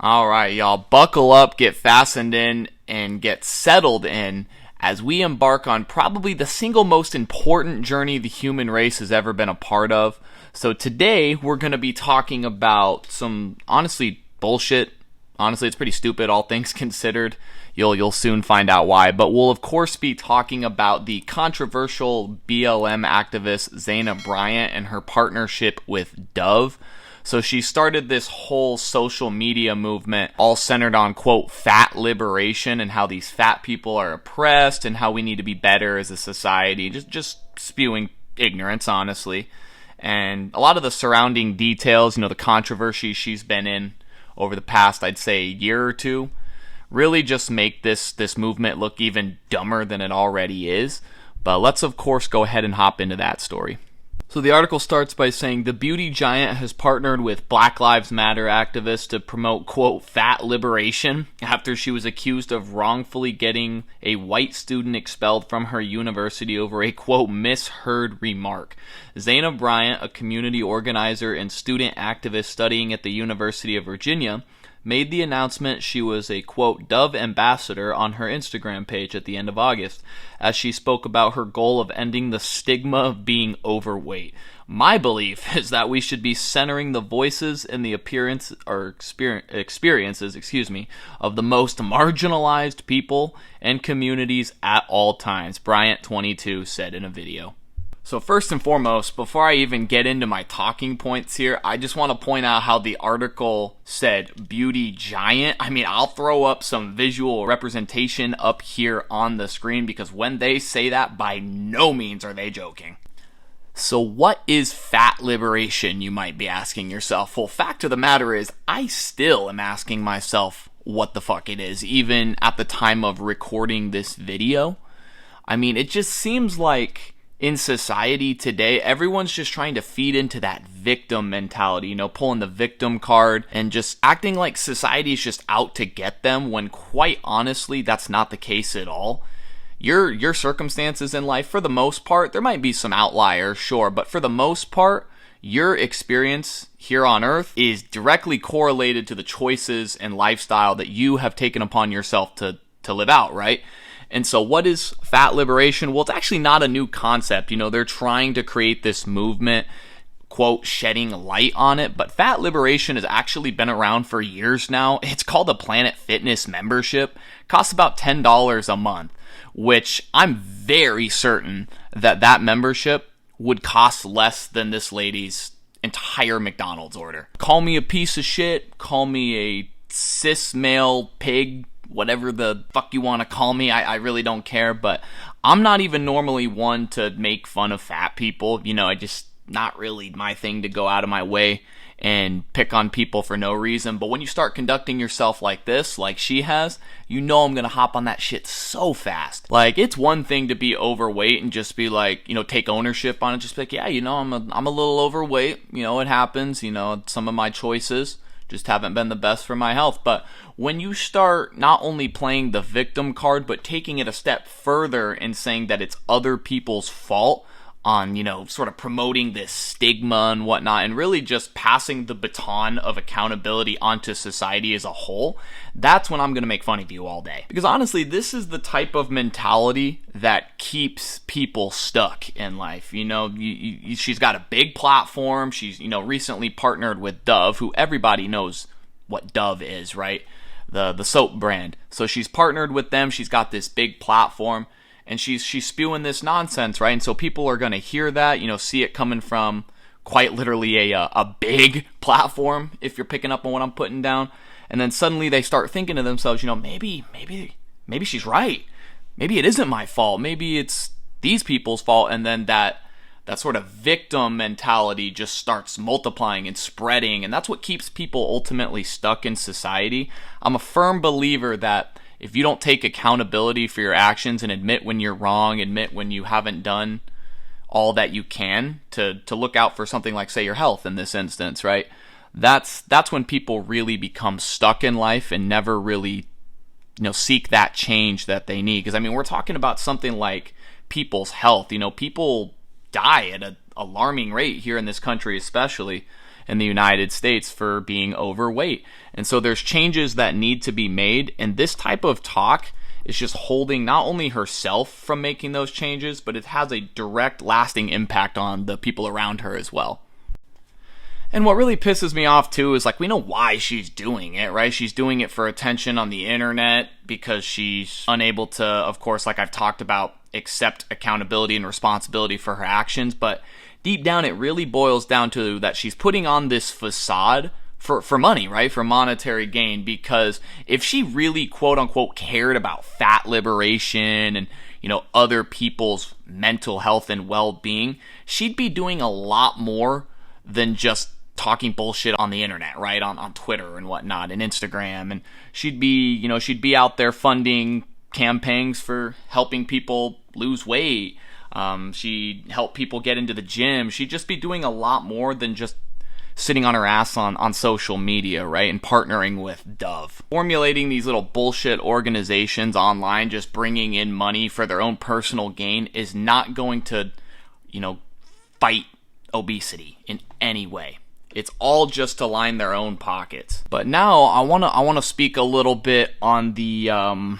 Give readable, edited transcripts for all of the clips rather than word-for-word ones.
All right, y'all, buckle up, get fastened in, and get settled in as we embark on probably the single most important journey the human race has ever been a part of. So today, we're going to be talking about some, honestly, bullshit. Honestly, it's pretty stupid, all things considered. You'll soon find out why. But we'll, of course, be talking about the controversial BLM activist Zyahna Bryant and her partnership with Dove. So she started this whole social media movement all centered on, quote, fat liberation and how these fat people are oppressed and how we need to be better as a society. Just spewing ignorance, honestly. And a lot of the surrounding details, the controversy she's been in over the past, I'd say, year or two, really just make this movement look even dumber than it already is. But let's, of course, go ahead and hop into that story. So the article starts by saying the beauty giant has partnered with Black Lives Matter activists to promote, quote, fat liberation after she was accused of wrongfully getting a white student expelled from her university over a, quote, misheard remark. Zyahna Bryant, a community organizer and student activist studying at the University of Virginia, made the announcement she was a, quote, Dove ambassador on her Instagram page at the end of August, as she spoke about her goal of ending the stigma of being overweight. My belief is that we should be centering the voices and the experiences, of the most marginalized people and communities at all times, Bryant, 22, said in a video. So first and foremost, before I even get into my talking points here, I just want to point out how the article said beauty giant. I mean, I'll throw up some visual representation up here on the screen because when they say that, by no means are they joking. So what is fat liberation, you might be asking yourself? Well, fact of the matter is, I still am asking myself what the fuck it is, even at the time of recording this video. I mean, it just seems like in society today, everyone's just trying to feed into that victim mentality, pulling the victim card and just acting like society is just out to get them when quite honestly, that's not the case at all. Your circumstances in life, for the most part, there might be some outliers, sure, but for the most part, your experience here on earth is directly correlated to the choices and lifestyle that you have taken upon yourself to live out, right? And so what is fat liberation? Well, it's actually not a new concept. They're trying to create this movement, quote, shedding light on it. But fat liberation has actually been around for years now. It's called a Planet Fitness membership. It costs about $10 a month, which I'm very certain that membership would cost less than this lady's entire McDonald's order. Call me a piece of shit. Call me a cis male pig. Whatever the fuck you want to call me, I really don't care, but I'm not even normally one to make fun of fat people. I just, not really my thing to go out of my way and pick on people for no reason. But when you start conducting yourself like this, like she has, I'm gonna hop on that shit so fast. Like, it's one thing to be overweight and just be like, take ownership on it. Just be like, yeah, I'm a little overweight. It happens. Some of my choices just haven't been the best for my health. But when you start not only playing the victim card, but taking it a step further and saying that it's other people's fault on, sort of promoting this stigma and whatnot, and really just passing the baton of accountability onto society as a whole, that's when I'm going to make fun of you all day. Because honestly, this is the type of mentality that keeps people stuck in life. She's got a big platform. She's, recently partnered with Dove, who everybody knows what Dove is, right? The soap brand. So she's partnered with them. She's got this big platform. And she's spewing this nonsense, right? And so people are going to hear that, see it coming from quite literally a big platform, if you're picking up on what I'm putting down. And then suddenly they start thinking to themselves, maybe she's right. Maybe it isn't my fault. Maybe it's these people's fault. And then that sort of victim mentality just starts multiplying and spreading. And that's what keeps people ultimately stuck in society. I'm a firm believer that if you don't take accountability for your actions and admit when you're wrong, admit when you haven't done all that you can to look out for something like, say, your health in this instance, right? That's when people really become stuck in life and never really, seek that change that they need. Because, we're talking about something like people's health. People die at an alarming rate here in this country especially. in the United States for being overweight. And so there's changes that need to be made, and this type of talk is just holding not only herself from making those changes, but it has a direct, lasting impact on the people around her as well. And what really pisses me off too is, like, we know why she's doing it, right? She's doing it for attention on the internet because she's unable to, of course, like I've talked about, accept accountability and responsibility for her actions. But deep down, it really boils down to that she's putting on this facade for money, right? For monetary gain. Because if she really, quote unquote, cared about fat liberation and, you know, other people's mental health and well-being, she'd be doing a lot more than just talking bullshit on the internet, right? On Twitter and whatnot, and Instagram. And she'd be out there funding campaigns for helping people lose weight. She'd help people get into the gym. She'd just be doing a lot more than just sitting on her ass on social media, right? And partnering with Dove. Formulating these little bullshit organizations online, just bringing in money for their own personal gain, is not going to, you know, fight obesity in any way. It's all just to line their own pockets. But now I wanna speak a little bit on the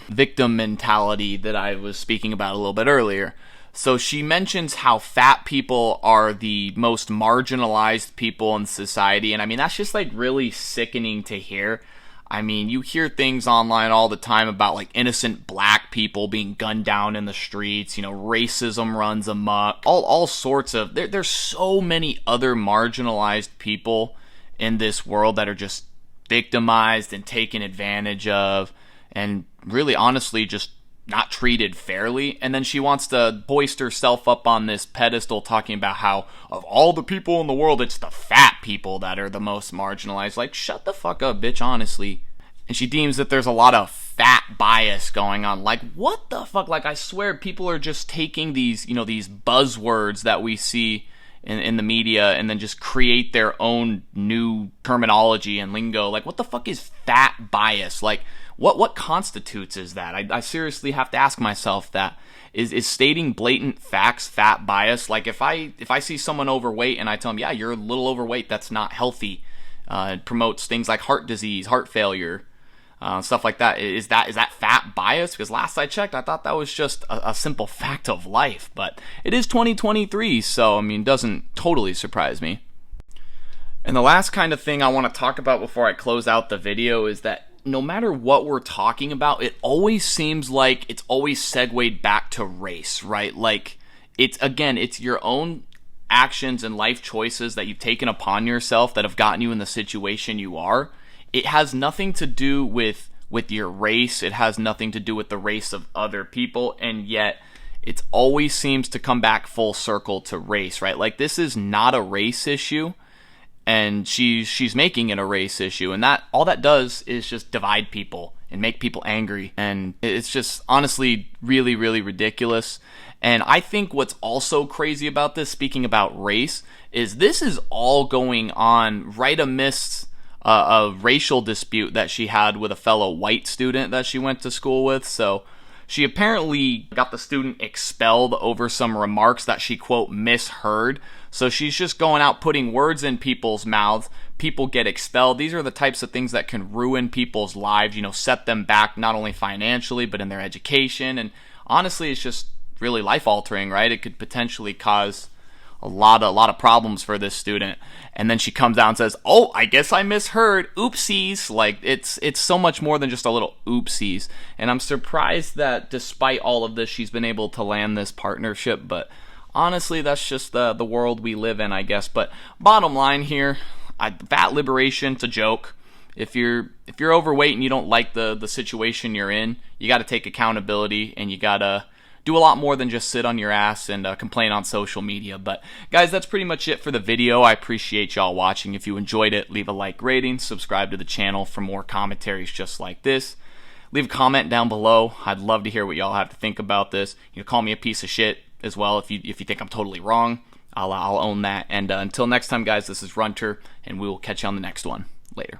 victim mentality that I was speaking about a little bit earlier. So she mentions how fat people are the most marginalized people in society, and I mean, that's just like really sickening to hear. I mean, you hear things online all the time about like innocent black people being gunned down in the streets, you know, racism runs amok, all sorts of, there's so many other marginalized people in this world that are just victimized and taken advantage of, and really honestly just not treated fairly. And then she wants to hoist herself up on this pedestal talking about how of all the people in the world, it's the fat people that are the most marginalized. Like, shut the fuck up, bitch, honestly. And she deems that there's a lot of fat bias going on. Like, what the fuck? Like, I swear people are just taking these, you know, these buzzwords that we see in the media and then just create their own new terminology and lingo. Like, what the fuck is fat bias? Like, what constitutes is that? I seriously have to ask myself that. Is stating blatant facts fat bias? Like, if I see someone overweight and I tell them, yeah, you're a little overweight, that's not healthy. It promotes things like heart disease, heart failure, stuff like that. Is that fat bias? Because last I checked, I thought that was just a simple fact of life. But it is 2023, so I mean, it doesn't totally surprise me. And the last kind of thing I want to talk about before I close out the video is that no matter what we're talking about, it always seems like it's always segued back to race, right? Like, it's your own actions and life choices that you've taken upon yourself that have gotten you in the situation you are. It has nothing to do with your race. It has nothing to do with the race of other people, and yet it always seems to come back full circle to race, right? Like, this is not a race issue, and she's making it a race issue, and that all that does is just divide people and make people angry, and it's just honestly really, really ridiculous. And I think what's also crazy about this, speaking about race, is this is all going on right amidst a racial dispute that she had with a fellow white student that she went to school with. So she apparently got the student expelled over some remarks that she, quote, misheard. So she's just going out putting words in people's mouths. People get expelled. These are the types of things that can ruin people's lives, you know, set them back not only financially, but in their education. And honestly, it's just really life-altering, right? It could potentially cause a lot of problems for this student. And then she comes out and says, oh, I guess I misheard, oopsies. Like, it's so much more than just a little oopsies. And I'm surprised that despite all of this, she's been able to land this partnership. But honestly, that's just the world we live in, I guess. But bottom line here, fat liberation, it's a joke. If you're overweight and you don't like the situation you're in, you got to take accountability, and you got to do a lot more than just sit on your ass and complain on social media. But guys, that's pretty much it for the video. I appreciate y'all watching. If you enjoyed it, leave a like rating, subscribe to the channel for more commentaries just like this. Leave a comment down below. I'd love to hear what y'all have to think about this. You know, call me a piece of shit as well if you think I'm totally wrong. I'll own that. And until next time, guys, this is Runter, and we will catch you on the next one. Later.